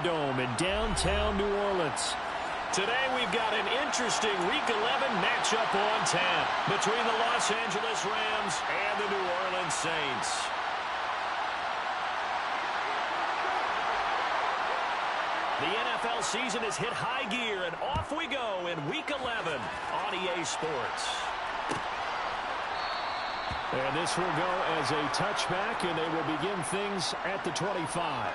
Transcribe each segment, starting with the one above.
Superdome in downtown New Orleans. Today we've got an interesting Week 11 matchup on tap between the Los Angeles Rams and the New Orleans Saints. The NFL season has hit high gear, and off we go in Week 11 on EA Sports. And this will go as a touchback, and they will begin things at the 25.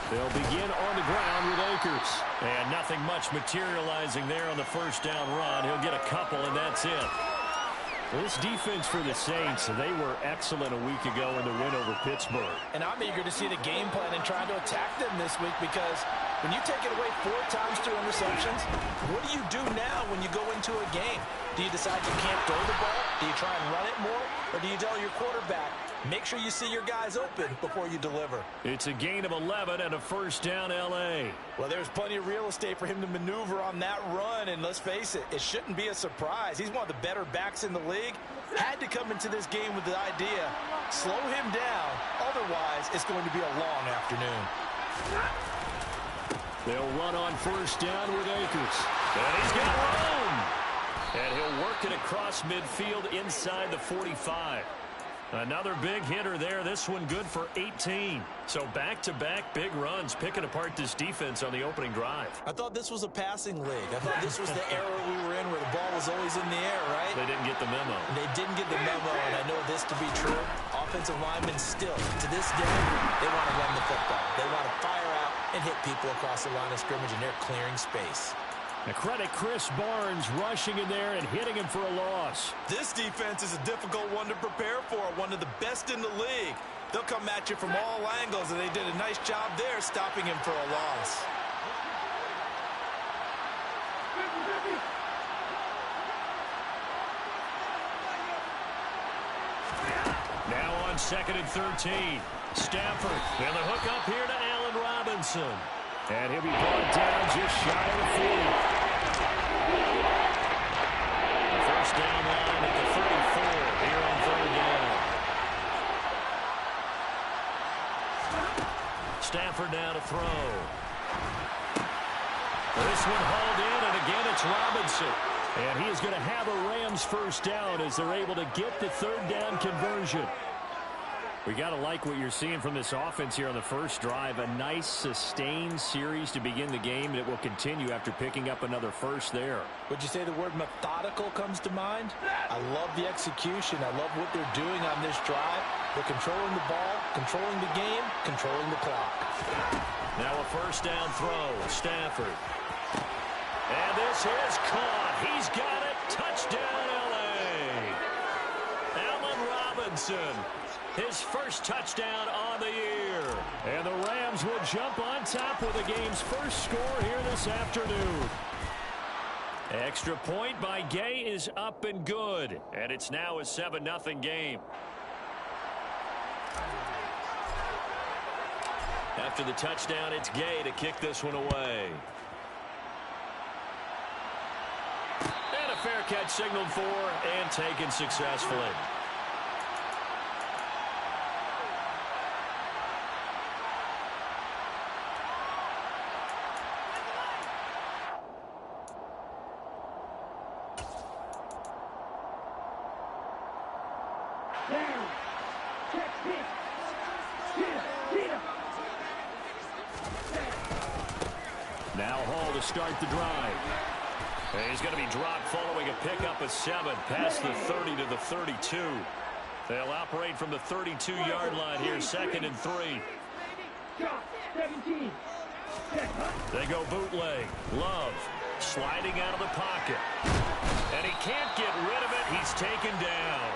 They'll begin on the ground with Akers. And nothing much materializing there on the first down run. He'll get a couple, and that's it. This defense for the Saints, they were excellent a week ago in the win over Pittsburgh. And I'm eager to see the game plan and trying to attack them this week, because when you take it away 4 times through interceptions, what do you do now when you go into a game? Do you decide you can't throw the ball? Do you try and run it more? Or do you tell your quarterback, make sure you see your guys open before you deliver? It's a gain of 11 and a first down L.A. Well, there's plenty of real estate for him to maneuver on that run, and let's face it, it shouldn't be a surprise. He's one of the better backs in the league. Had to come into this game with the idea, slow him down, otherwise it's going to be a long afternoon. They'll run on first down with Akers. And he's got room. And he'll work it across midfield inside the 45. Another big hitter there. This one good for 18. So back-to-back big runs, picking apart this defense on the opening drive. I thought this was a passing league. I thought this was the era we were in where the ball was always in the air, right? They didn't get the memo. They didn't get the memo, and I know this to be true. Offensive linemen still, to this day, they want to run the football. They want to fire out and hit people across the line of scrimmage, and they're clearing space. Now credit Chris Barnes rushing in there and hitting him for a loss. This defense is a difficult one to prepare for, one of the best in the league. They'll come at you from all angles, and they did a nice job there stopping him for a loss. Now on 2nd and 13. Stafford, and the hook up here to Allen Robinson. And he'll be brought down just shy of the 40. The first down line at the 34 here on 3rd down. Stafford now to throw. This one hauled in, and again it's Robinson. And he is going to have a Rams first down as they're able to get the 3rd down conversion. We got to like what you're seeing from this offense here on the first drive. A nice, sustained series to begin the game, and it will continue after picking up another first there. Would you say the word methodical comes to mind? I love the execution. I love what they're doing on this drive. They're controlling the ball, controlling the game, controlling the clock. Now a first down throw. Stafford. And this is caught. He's got it. Touchdown, L.A. Allen Robinson. His first touchdown on the year. And the Rams will jump on top with the game's first score here this afternoon. Extra point by Gay is up and good. And it's now a 7-0 game. After the touchdown, it's Gay to kick this one away. And a fair catch signaled for and taken successfully. Now Hall to start the drive. And he's going to be dropped following a pickup of 7 past the 30 to the 32. They'll operate from the 32-yard line here, 2nd and 3. They go bootleg. Love sliding out of the pocket. And he can't get rid of it. He's taken down.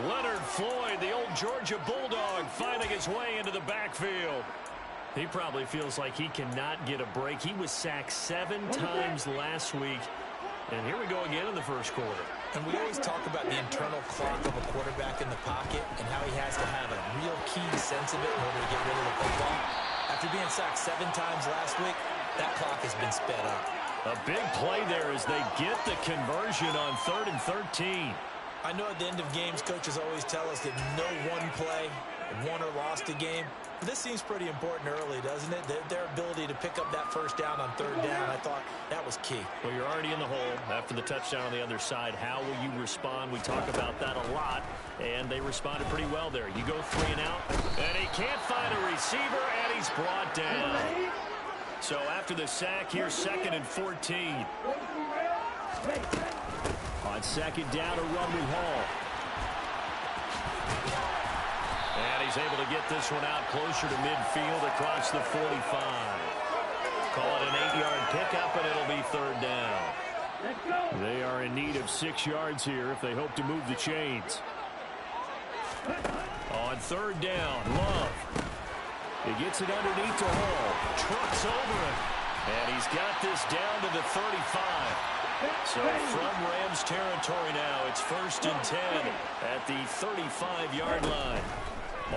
Leonard Floyd, the old Georgia Bulldog, finding his way into the backfield. He probably feels like he cannot get a break. He was sacked 7 times last week. And here we go again in the first quarter. And we always talk about the internal clock of a quarterback in the pocket and how he has to have a real keen sense of it in order to get rid of the football. After being sacked 7 times last week, that clock has been sped up. A big play there as they get the conversion on 3rd and 13. I know at the end of games, coaches always tell us that no one play won or lost a game. But this seems pretty important early, doesn't it? Their ability to pick up that first down on 3rd down, I thought that was key. Well, you're already in the hole after the touchdown on the other side. How will you respond? We talk about that a lot, and they responded pretty well there. You go 3 and out, and he can't find a receiver, and he's brought down. So after the sack, here's 2nd and 14. On 2nd down, a run with Hall. And he's able to get this one out closer to midfield across the 45. Call it an 8-yard pickup, and it'll be 3rd down. They are in need of 6 yards here if they hope to move the chains. On 3rd down, Love. He gets it underneath to Hall. Trucks over it. And he's got this down to the 35. So from Rams territory now, it's 1st and 10 at the 35-yard line.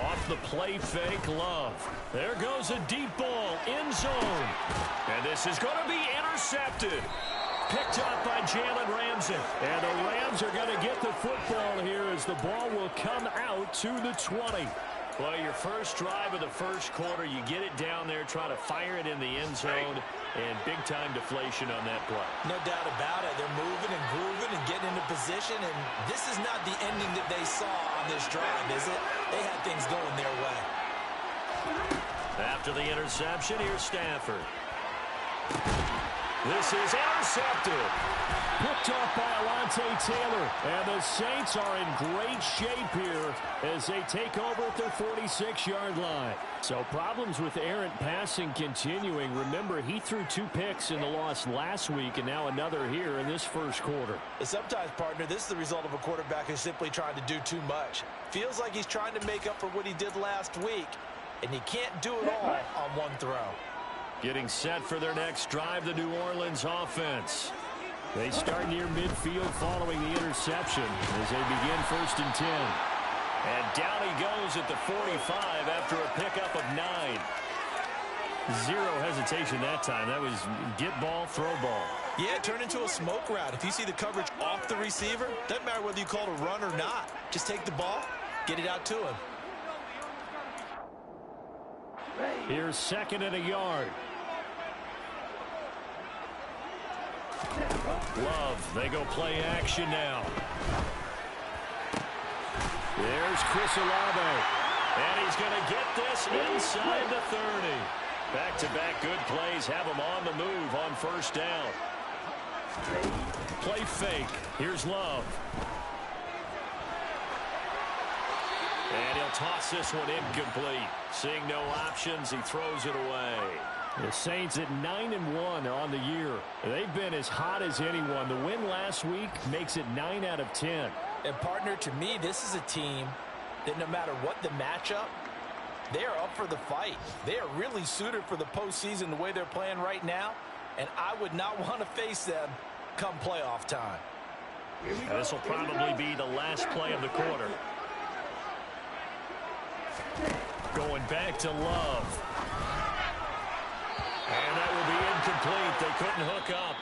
Off the play fake, Love. There goes a deep ball, end zone. And this is going to be intercepted. Picked up by Jalen Ramsey. And the Rams are going to get the football here as the ball will come out to the 20. Well, your first drive of the first quarter, you get it down there, try to fire it in the end zone, and big-time deflation on that play. No doubt about it. They're moving and grooving and getting into position, and this is not the ending that they saw on this drive, is it? They had things going their way. After the interception, here's Stafford. This is intercepted. Picked off by Alontae Taylor. And the Saints are in great shape here as they take over at their 46-yard line. So problems with errant passing continuing. Remember, he threw 2 picks in the loss last week and now another here in this first quarter. Sometimes, partner, this is the result of a quarterback who's simply trying to do too much. Feels like he's trying to make up for what he did last week, and he can't do it all on one throw. Getting set for their next drive, the New Orleans offense. They start near midfield following the interception as they begin 1st and 10. And down he goes at the 45 after a pickup of 9. Zero hesitation that time. That was get ball, throw ball. Yeah, it turned into a smoke route. If you see the coverage off the receiver, doesn't matter whether you call it a run or not. Just take the ball, get it out to him. Here's 2nd and a yard. Love, they go play action now. There's Chris Olave. And he's going to get this inside the 30. Back-to-back good plays have him on the move on 1st down. Play fake. Here's Love. And he'll toss this one incomplete. Seeing no options, he throws it away. The Saints at 9-1 on the year. They've been as hot as anyone. The win last week makes it 9 out of 10. And, partner, to me, this is a team that no matter what the matchup, they're up for the fight. They are really suited for the postseason the way they're playing right now, and I would not want to face them come playoff time. This will probably be the last play of the quarter. Going back to Love. And that will be incomplete. They couldn't hook up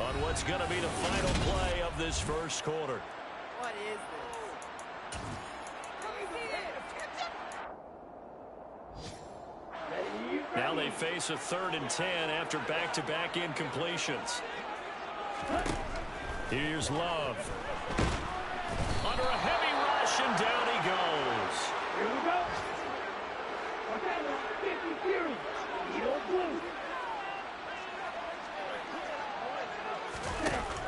on what's going to be the final play of this first quarter. What is this? Now they face a 3rd and 10 after back-to-back incompletions. Here's Love. Under a heavy rush, and down he goes. Here we go. 50 series. Blue.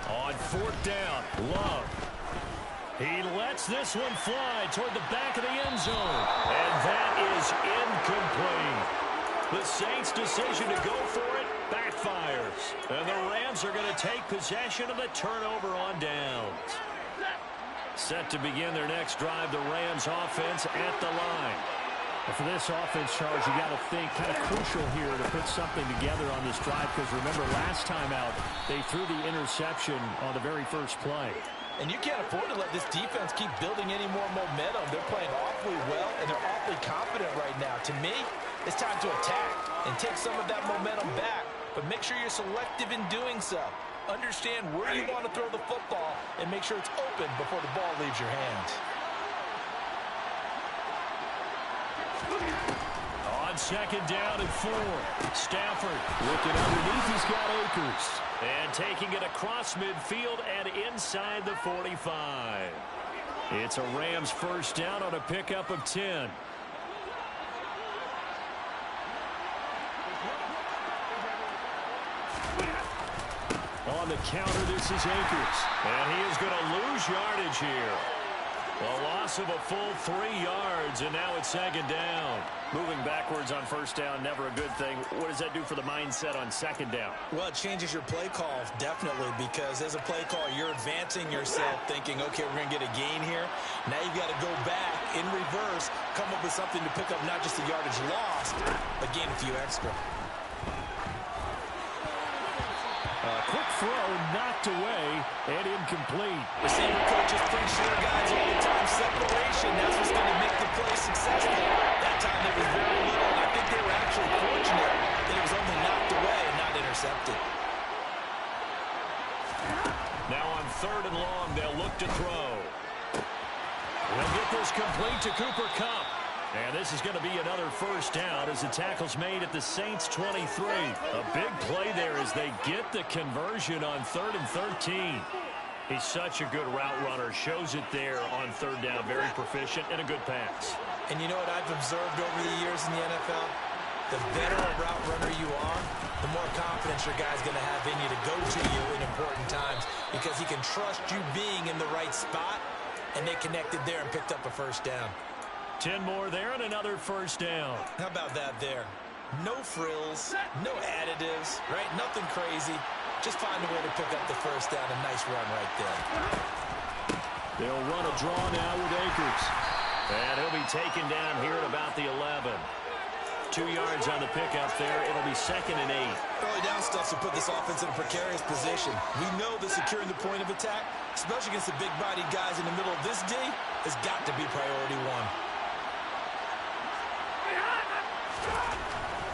On 4th down, Love. He lets this one fly toward the back of the end zone. And that is incomplete. The Saints' decision to go for it backfires. And the Rams are going to take possession of the turnover on downs. Set to begin their next drive, the Rams offense at the line. For this offense, Charles, you got to think kind of crucial here to put something together on this drive because remember last time out, they threw the interception on the very first play. And you can't afford to let this defense keep building any more momentum. They're playing awfully well, and they're awfully confident right now. To me, it's time to attack and take some of that momentum back, but make sure you're selective in doing so. Understand where you want to throw the football and make sure it's open before the ball leaves your hands. On second down and 4, Stafford looking underneath. He's got Akers. And taking it across midfield and inside the 45. It's a Rams first down on a pickup of 10. On the counter, this is Akers. And he is going to lose yardage here. A loss of a full 3 yards, and now it's second down. Moving backwards on first down, never a good thing. What does that do for the mindset on second down? Well, it changes your play call, definitely, because as a play call, you're advancing yourself thinking, okay, we're going to get a gain here. Now you've got to go back in reverse, come up with something to pick up not just the yardage lost, but gain a few extra. Quick throw, knocked away, and incomplete. Receiver coaches preach to their guys all the time. Separation, that's what's going to make the play successful. That time there was very little, and I think they were actually fortunate that it was only knocked away and not intercepted. Now on third and long, they'll look to throw. They'll get this complete to Cooper Kupp. And this is going to be another first down as the tackle's made at the Saints' 23. A big play there as they get the conversion on 3rd and 13. He's such a good route runner. Shows it there on third down. Very proficient and a good pass. And you know what I've observed over the years in the NFL? The better a route runner you are, the more confidence your guy's going to have in you to go to you in important times because he can trust you being in the right spot, and they connected there and picked up a first down. 10 more there and another first down. How about that there? No frills, no additives, right? Nothing crazy. Just find a way to pick up the first down. A nice run right there. They'll run a draw now with Akers. And he'll be taken down here at about the 11. 2 yards on the pickup there. It'll be 2nd and 8. Early down stuff to put this offense in a precarious position. We know that securing the point of attack, especially against the big-bodied guys in the middle of this D, has got to be priority one.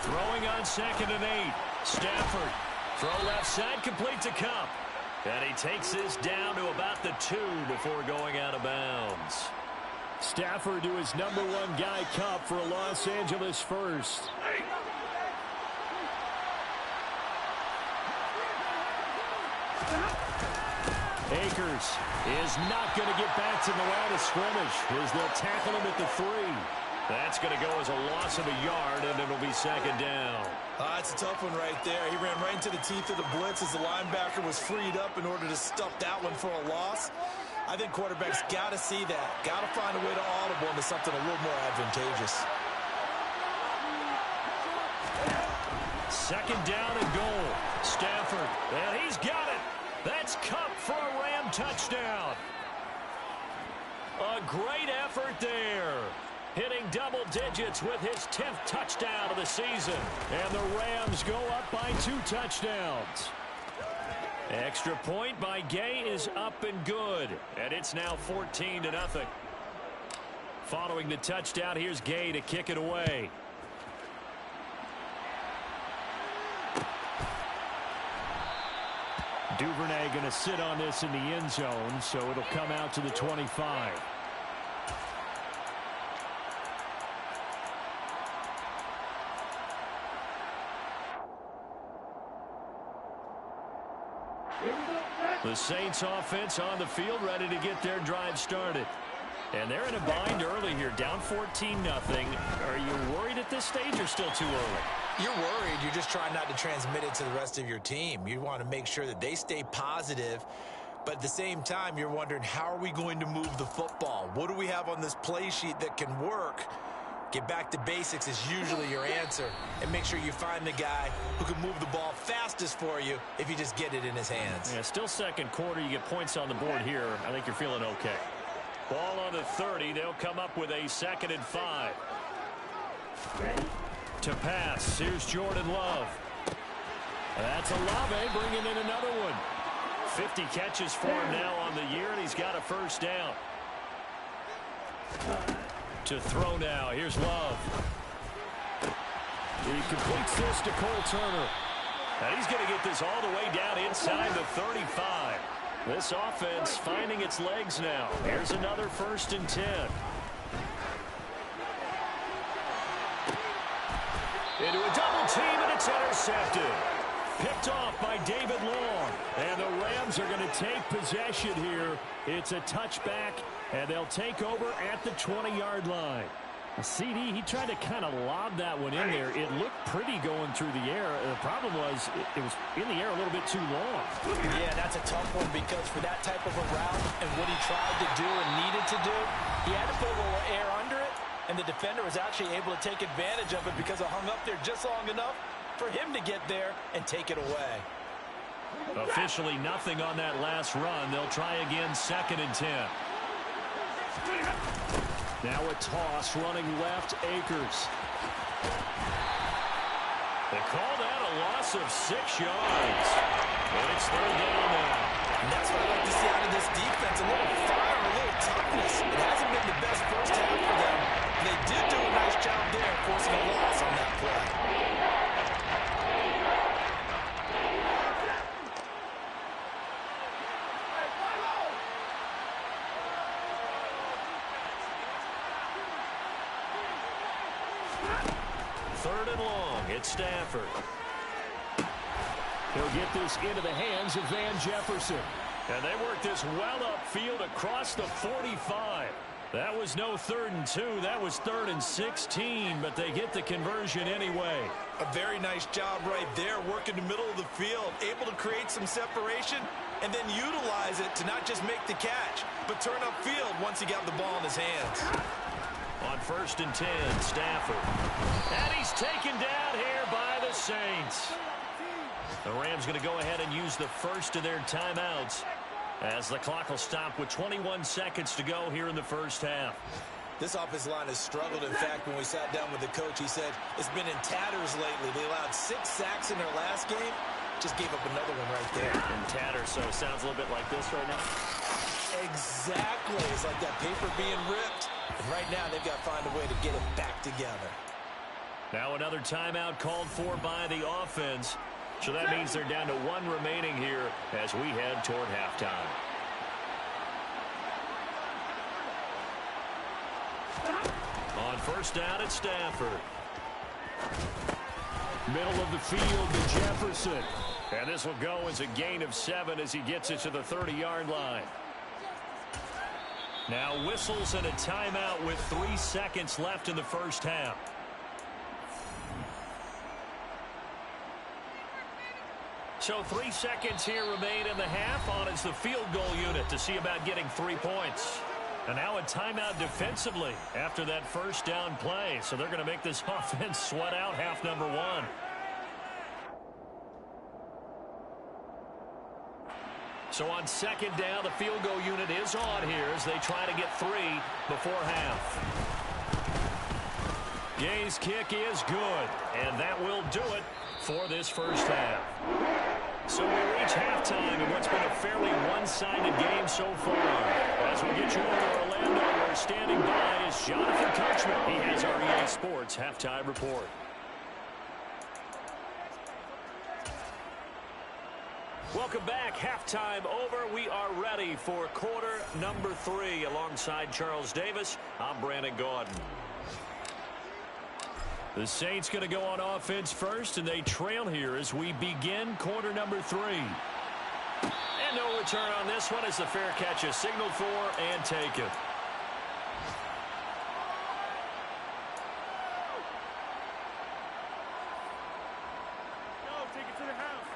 Throwing on 2nd and 8. Stafford. Throw left side, complete to Kupp. And he takes this down to about the 2 before going out of bounds. Stafford to his number 1 guy, Kupp, for a Los Angeles first. Akers is not going to get back to the line of scrimmage as they'll tackle him at the 3. That's going to go as a loss of a yard, and it'll be 2nd down. It's a tough one right there. He ran right into the teeth of the blitz as the linebacker was freed up in order to stuff that one for a loss. I think quarterbacks got to see that. Got to find a way to audible into something a little more advantageous. 2nd down and goal. Stafford, and he's got it. That's Kupp for a Ram touchdown. A great effort there. Hitting double digits with his 10th touchdown of the season. And the Rams go up by 2 touchdowns. Extra point by Gay is up and good. And it's now 14-0. Following the touchdown, here's Gay to kick it away. Duvernay going to sit on this in the end zone, so it'll come out to the 25. The Saints offense on the field, ready to get their drive started. And they're in a bind early here, down 14-0. Are you worried at this stage or still too early? You're worried. You're just trying not to transmit it to the rest of your team. You want to make sure that they stay positive. But at the same time, you're wondering, how are we going to move the football? What do we have on this play sheet that can work? Get back to basics is usually your answer. And make sure you find the guy who can move the ball fastest for you if you just get it in his hands. Yeah, still second quarter. You get points on the board here. I think you're feeling okay. Ball on the 30. They'll come up with a 2nd and 5. To pass. Here's Jordan Love. That's Olave bringing in another one. 50 catches for him now on the year, and he's got a first down. To throw now. Here's Love. He completes this to Cole Turner. And he's going to get this all the way down inside the 35. This offense finding its legs now. Here's another 1st and 10. Into a double team, and it's intercepted. Picked off by David Long. And the Rams are going to take possession here. It's a touchback, and they'll take over at the 20-yard line. A CD, he tried to kind of lob that one in there. It looked pretty going through the air. The problem was it was in the air a little bit too long. Yeah, that's a tough one because for that type of a route and what he tried to do and needed to do, he had to put a little air under it, and the defender was actually able to take advantage of it because it hung up there just long enough for him to get there and take it away. Officially nothing on that last run. They'll try again, 2nd and 10. Now a toss running left, Akers. They call that a loss of 6 yards. And it's 3rd down now. And that's what I like to see out of this defense. A little fire, a little toughness. It hasn't been the best first half for them. They did do a nice job there, forcing a loss on that play. Stafford. He'll get this into the hands of Van Jefferson. And they work this well upfield across the 45. That was no 3rd and 2. That was 3rd and 16, but they get the conversion anyway. A very nice job right there, working the middle of the field, able to create some separation and then utilize it to not just make the catch, but turn upfield once he got the ball in his hands. On 1st and 10, Stafford. And he's taken down here by the Saints. The Rams going to go ahead and use the first of their timeouts as the clock will stop with 21 seconds to go here in the first half. This offensive line has struggled. In fact, when we sat down with the coach, he said it's been in tatters lately. They allowed 6 sacks in their last game. Just gave up another one right there. In tatters, so it sounds a little bit like this right now. Exactly. It's like that paper being ripped. And right now, they've got to find a way to get it back together. Now another timeout called for by the offense. So that means they're down to 1 remaining here as we head toward halftime. On 1st down at Stafford. Middle of the field to Jefferson. And this will go as a gain of 7 as he gets it to the 30-yard line. Now whistles and a timeout with 3 seconds left in the first half. So 3 seconds here remain in the half. On is the field goal unit to see about getting 3 points. And now a timeout defensively after that first down play. So they're going to make this offense sweat out half number 1. So on 2nd down, the field goal unit is on here as they try to get 3 before half. Gay's kick is good, and that will do it for this first half. So we reach halftime in what's been a fairly one-sided game so far. As we get you over to Orlando, where standing by is Jonathan Coachman. He has our EA Sports halftime report. Welcome back. Halftime over. We are ready for quarter number 3. Alongside Charles Davis, I'm Brandon Gaudin. The Saints going to go on offense first, and they trail here as we begin quarter number 3. And no return on this one as the fair catch is signaled for and taken. Take it to the house.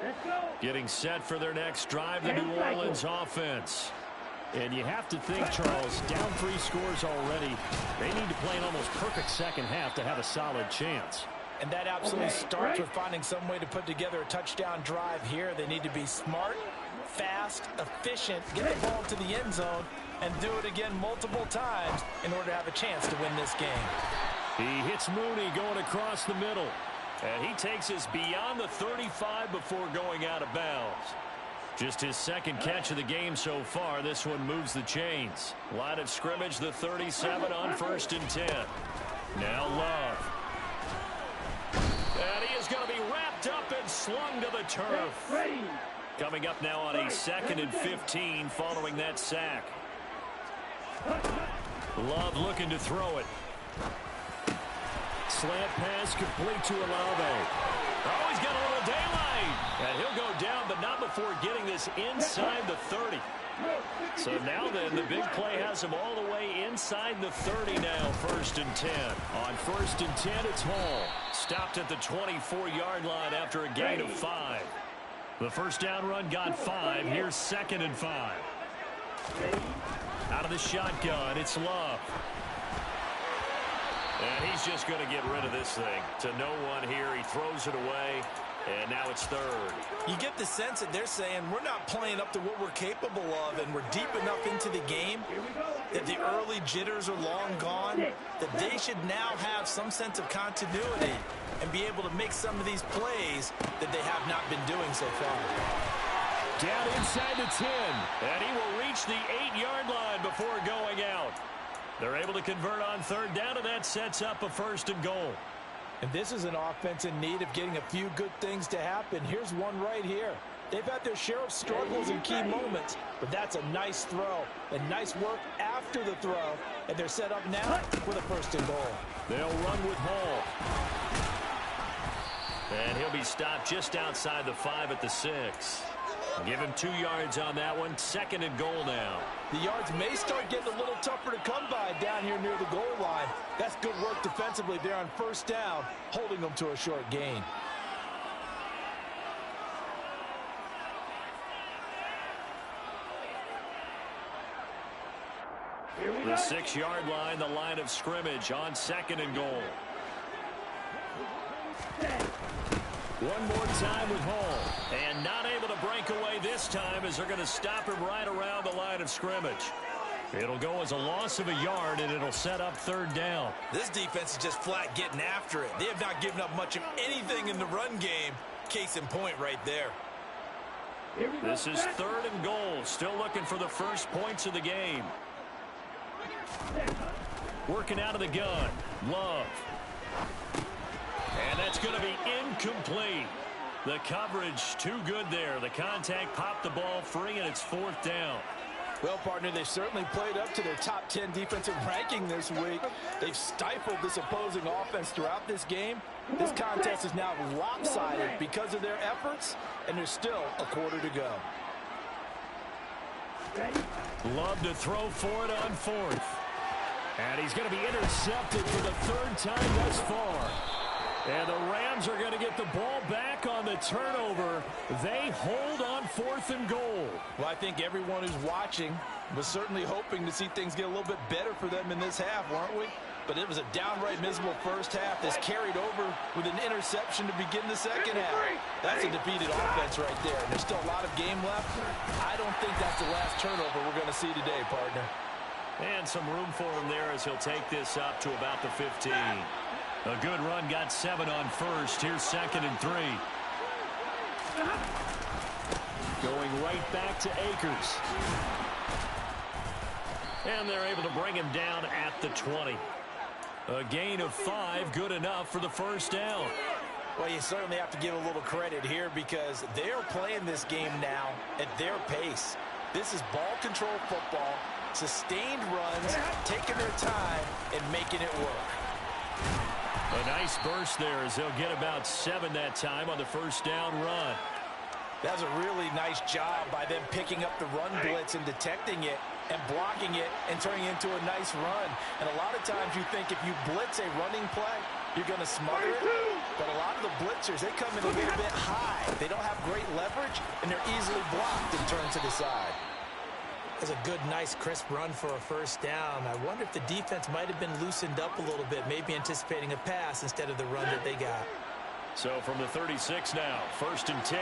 Let's go. Getting set for their next drive, the New Orleans offense. And you have to think, Charles, down 3 scores already. They need to play an almost perfect second half to have a solid chance. And that absolutely starts with finding some way to put together a touchdown drive here. They need to be smart, fast, efficient, get the ball to the end zone, and do it again multiple times in order to have a chance to win this game. He hits Mooney going across the middle. And he takes us beyond the 35 before going out of bounds. Just his second catch of the game so far. This one moves the chains. Line of scrimmage, the 37 on 1st and 10. Now Love. And he is going to be wrapped up and slung to the turf. Coming up now on a 2nd and 15 following that sack. Love looking to throw it. Slant pass complete to Olave. Oh, he's got a little daylight. And he'll go down, but not before getting this inside the 30. So now then, the big play has him all the way inside the 30 now, 1st and 10. On 1st and 10, it's Hall. Stopped at the 24-yard line after a gain of 5. The first down run got 5. Here's 2nd and 5. Out of the shotgun, it's Love. And he's just going to get rid of this thing. To no one here, he throws it away. And now it's 3rd. You get the sense that they're saying we're not playing up to what we're capable of, and we're deep enough into the game that the early jitters are long gone, that they should now have some sense of continuity and be able to make some of these plays that they have not been doing so far. Down inside the 10. And he will reach the 8-yard line before going out. They're able to convert on 3rd down, and that sets up a 1st and goal. And this is an offense in need of getting a few good things to happen. Here's one right here. They've had their share of struggles in key moments, but that's a nice throw and nice work after the throw. And they're set up now with a 1st and goal. They'll run with Hall. And he'll be stopped just outside the 5 at the 6. Give him 2 yards on that one. 2nd and goal now. The yards may start getting a little tougher to come by down here near the goal line. That's good work defensively there on 1st down, holding them to a short gain. The 6-yard line, the line of scrimmage on 2nd and goal. One more time with Hall. And not able to break away this time as they're going to stop him right around the line of scrimmage. It'll go as a loss of a yard, and it'll set up 3rd down. This defense is just flat getting after it. They have not given up much of anything in the run game. Case in point right there. This is 3rd and goal. Still looking for the first points of the game. Working out of the gun. Love. And that's going to be incomplete. The coverage too good there. The contact popped the ball free, and it's 4th down. Well, partner, they've certainly played up to their top 10 defensive ranking this week. They've stifled this opposing offense throughout this game. This contest is now lopsided because of their efforts, and there's still a quarter to go. Love to throw for it on 4th. And he's going to be intercepted for the 3rd time thus far. And the Rams are going to get the ball back on the turnover. They hold on 4th and goal. Well, I think everyone who's watching was certainly hoping to see things get a little bit better for them in this half, weren't we? But it was a downright miserable first half that's carried over with an interception to begin the second half. That's a defeated offense right there. And there's still a lot of game left. I don't think that's the last turnover we're going to see today, partner. And some room for him there as he'll take this up to about the 15. A good run, got 7 on 1st. Here's 2nd and 3. Going right back to Akers. And they're able to bring him down at the 20. A gain of 5, good enough for the 1st down. Well, you certainly have to give a little credit here because they're playing this game now at their pace. This is ball control football, sustained runs, taking their time, and making it work. A nice burst there as they'll get about 7 that time on the 1st down run. That was a really nice job by them picking up the run blitz and detecting it and blocking it and turning it into a nice run. And a lot of times you think if you blitz a running play, you're going to smother it. But a lot of the blitzers, they come in a little bit high. They don't have great leverage, and they're easily blocked and turned to the side. That's a good, nice, crisp run for a 1st down. I wonder if the defense might have been loosened up a little bit, maybe anticipating a pass instead of the run that they got. So from the 36 now, 1st and 10.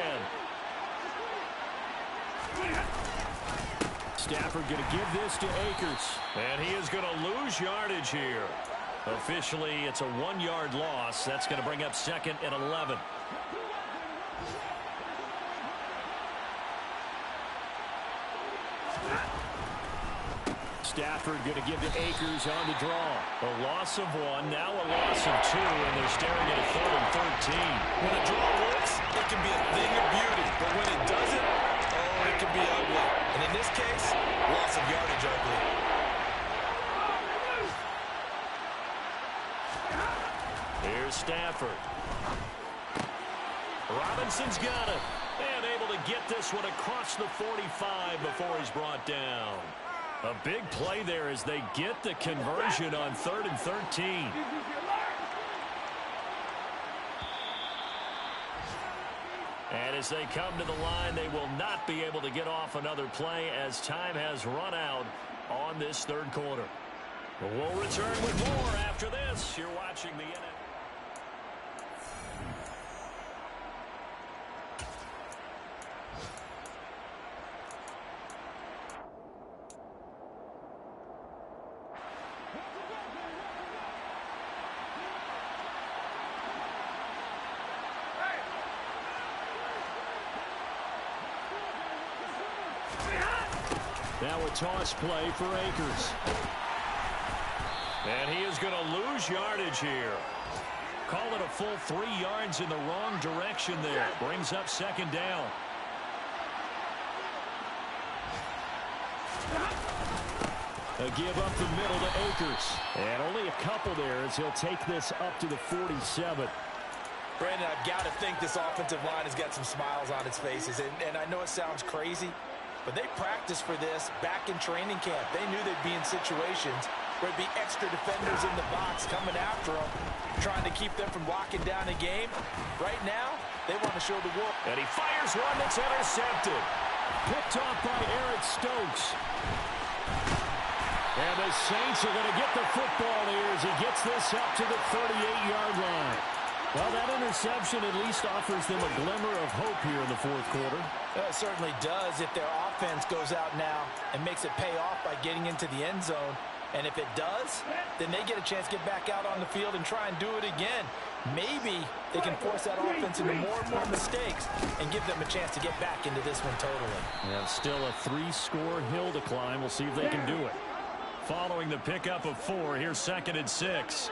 Stafford going to give this to Akers. And he is going to lose yardage here. Officially, it's a 1-yard loss. That's going to bring up 2nd and 11. Stafford going to give to Akers on the draw. A loss of 1, now a loss of 2, and they're staring at a 3rd and 13. When a draw works, it can be a thing of beauty. But when it doesn't, oh, it can be ugly. And in this case, loss of yardage ugly. Here's Stafford. Robinson's got it. And able to get this one across the 45 before he's brought down. A big play there as they get the conversion on 3rd and 13. And as they come to the line, they will not be able to get off another play as time has run out on this 3rd quarter. We'll return with more after this. You're watching the NFL. Now a toss play for Akers. And he is going to lose yardage here. Call it a full 3 yards in the wrong direction there. Brings up 2nd down. A give up the middle to Akers. And only a couple there as he'll take this up to the 47. Brandon, I've got to think this offensive line has got some smiles on its faces. And I know it sounds crazy, but they practiced for this back in training camp. They knew they'd be in situations where it'd be extra defenders in the box coming after them, trying to keep them from locking down a game. Right now, they want to show the world. And he fires one that's intercepted. Picked off by Eric Stokes. And the Saints are going to get the football here as he gets this up to the 38-yard line. Well, that interception at least offers them a glimmer of hope here in the 4th quarter. It certainly does if their offense goes out now and makes it pay off by getting into the end zone. And if it does, then they get a chance to get back out on the field and try and do it again. Maybe they can force that offense into more and more mistakes and give them a chance to get back into this one totally. Yeah, still a 3-score hill to climb. We'll see if they can do it. Following the pickup of 4, here's 2nd and 6.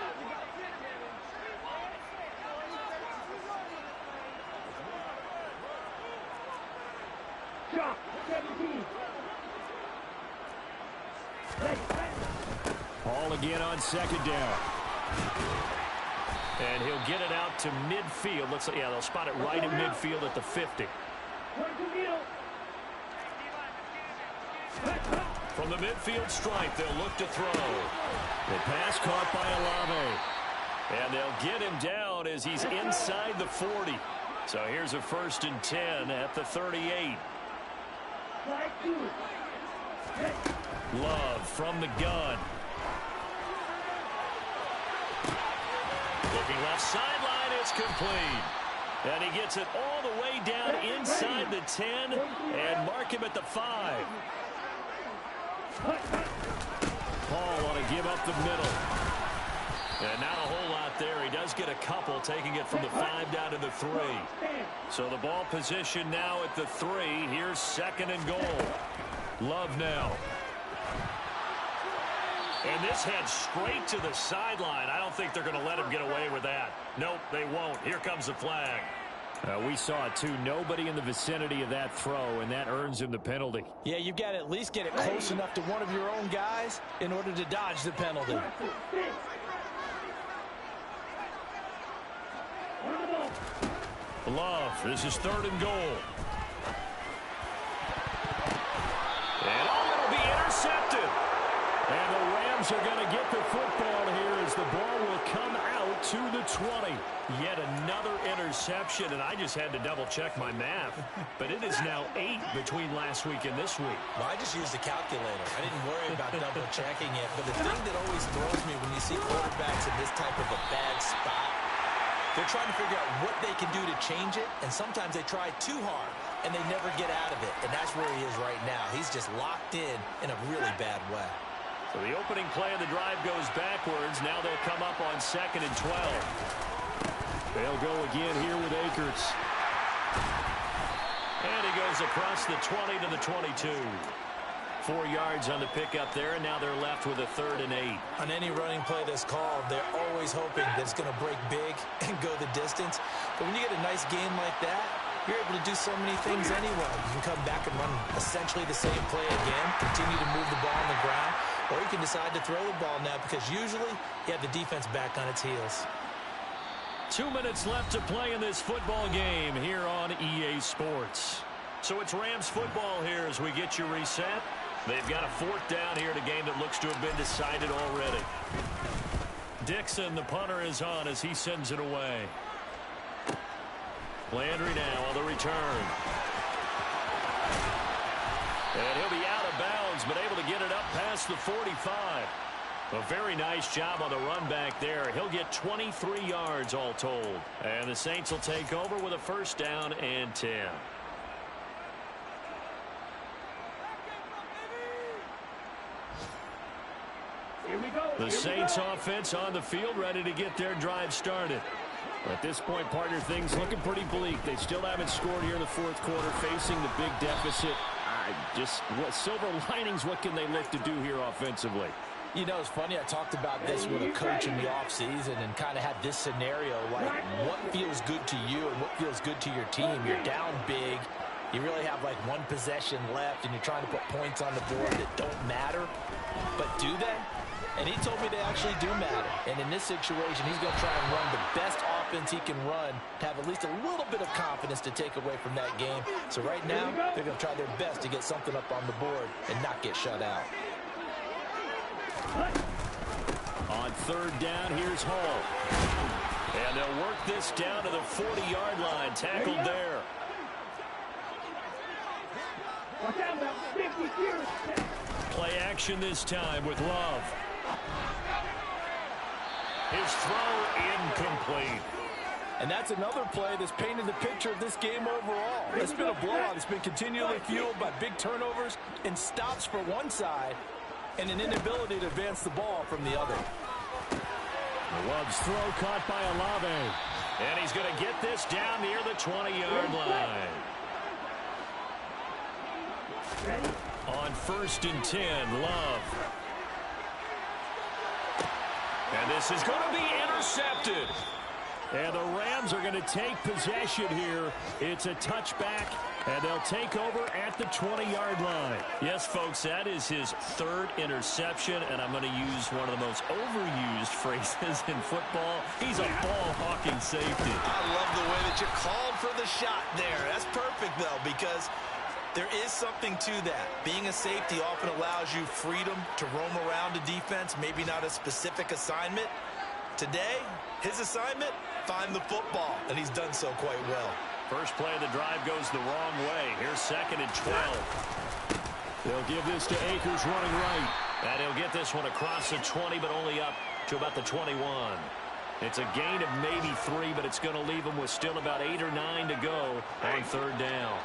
Ball again on 2nd down. And he'll get it out to midfield. Looks like, yeah, they'll spot it right in midfield at the 50. From the midfield stripe, they'll look to throw. The pass caught by Olave. And they'll get him down as he's inside the 40. So here's a 1st and 10 at the 38. Love from the gun. Looking left sideline, it's complete. And he gets it all the way down inside the 10 and mark him at the 5. Paul on a give up the middle. And not a whole lot there. He does get a couple, taking it from the 5 down to the 3. So the ball position now at the 3. Here's 2nd and goal. Love now. And this heads straight to the sideline. I don't think they're going to let him get away with that. Nope, they won't. Here comes the flag. We saw it, too. Nobody in the vicinity of that throw, and that earns him the penalty. Yeah, you've got to at least get it close enough to one of your own guys in order to dodge the penalty. Love, this is 3rd and goal. And it'll be intercepted. And the Rams are going to get the football here as the ball will come out to the 20. Yet another interception, and I just had to double-check my math. But it is now 8 between last week and this week. Well, I just used a calculator. I didn't worry about double-checking it. But the thing that always throws me when you see quarterbacks in this type of a bad spot, they're trying to figure out what they can do to change it, and sometimes they try too hard, and they never get out of it. And that's where he is right now. He's just locked in a really bad way. So the opening play of the drive goes backwards. Now they'll come up on 2nd and 12. They'll go again here with Akers. And he goes across the 20 to the 22. 4 yards on the pickup there, and now they're left with a 3rd and 8. On any running play that's called, they're always hoping that it's going to break big and go the distance. But when you get a nice game like that, you're able to do so many things anyway. You can come back and run essentially the same play again, continue to move the ball on the ground, or you can decide to throw the ball now because usually you have the defense back on its heels. 2 minutes left to play in this football game here on EA Sports. So it's Rams football here as we get you reset. They've got a 4th down here in a game that looks to have been decided already. Dixon, the punter, is on as he sends it away. Landry now on the return. And he'll be out of bounds, but able to get it up past the 45. A very nice job on the run back there. He'll get 23 yards all told. And the Saints will take over with a 1st down and 10. Here we go. The Saints offense on the field, ready to get their drive started. At this point, partner, things looking pretty bleak. They still haven't scored here in the 4th quarter, facing the big deficit. What silver linings, what can they look to do here offensively? You know, it's funny, I talked about this with a coach in the offseason and kind of had this scenario, like what feels good to you and what feels good to your team. You're down big. You really have like 1 possession left, and you're trying to put points on the board that don't matter. But do they? And he told me they actually do matter. And in this situation, he's going to try and run the best offense he can run to have at least a little bit of confidence to take away from that game. So right now, they're going to try their best to get something up on the board and not get shut out. On 3rd down, here's Hall. And they'll work this down to the 40-yard line. Tackled there. Watch out, about 50 years. Play action this time with Love. His throw incomplete. And that's another play that's painted the picture of this game overall. It's been a blowout. It's been continually fueled by big turnovers and stops for one side and an inability to advance the ball from the other. Love's throw caught by Olave. And he's going to get this down near the 20-yard line. On 1st and 10, Love. And this is going to be intercepted. And the Rams are going to take possession here. It's a touchback, and they'll take over at the 20-yard line. Yes, folks, that is his 3rd interception, and I'm going to use one of the most overused phrases in football. He's a ball-hawking safety. I love the way that you called for the shot there. That's perfect, though, because there is something to that. Being a safety often allows you freedom to roam around a defense, maybe not a specific assignment. Today, his assignment, find the football, and he's done so quite well. First play of the drive goes the wrong way. Here's 2nd and 12. They'll give this to Akers running right. And he'll get this one across the 20, but only up to about the 21. It's a gain of maybe 3, but it's going to leave him with still about 8 or 9 to go on 3rd down.